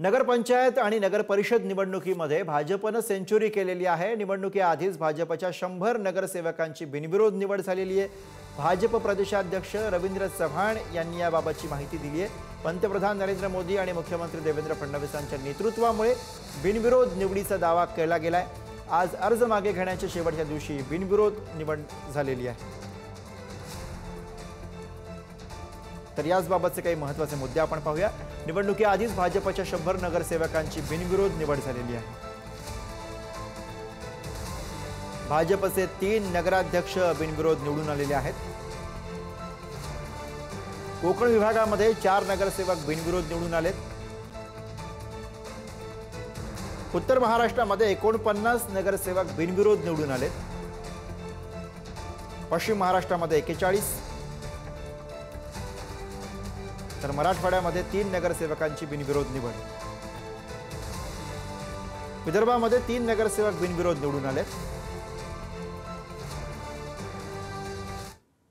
नगरपंचायत आणि नगर परिषद निवडणुकीमध्ये भाजपने सेंचुरी केलेली आहे। निवडणुकीआधीच भाजपच्या 100 नगरसेवकांची बिनविरोध निवड झालेली आहे। भाजप प्रदेशाध्यक्ष रवींद्र चव्हाण यांनी याबाबतची माहिती दिली आहे। पंतप्रधान नरेंद्र मोदी आणि मुख्यमंत्री देवेंद्र फडणवीसांच्या नेतृत्वामुळे बिनविरोध निवडीचा दावा केला गेलाय। आज अर्ज मागे घेण्याच्या शेवटच्या दिवशी बिनविरोध निवड झालेली आहे। तर याबाबतचे काही महत्त्वाचे मुद्दे आपण पाहूया। निवडणुकीआधीच भाजपच्या 100 नगरसेवकांची बिनविरोध निवड झालेली आहे। भाजपचे 3 नगराध्यक्ष बिनविरोध निवडून आलेले आहेत। कोकण विभागामध्ये 4 नगरसेवक बिनविरोध निवडून आलेत। उत्तर महाराष्ट्रामध्ये 49 नगरसेवक बिनविरोध निवडून आलेत। पश्चिम महाराष्ट्रामध्ये 41, तर मराठवाड्यामध्ये 3 नगरसेवकांची बिनविरोध निवड। विदर्भामध्ये 3 नगरसेवक बिनविरोध निवडून आले।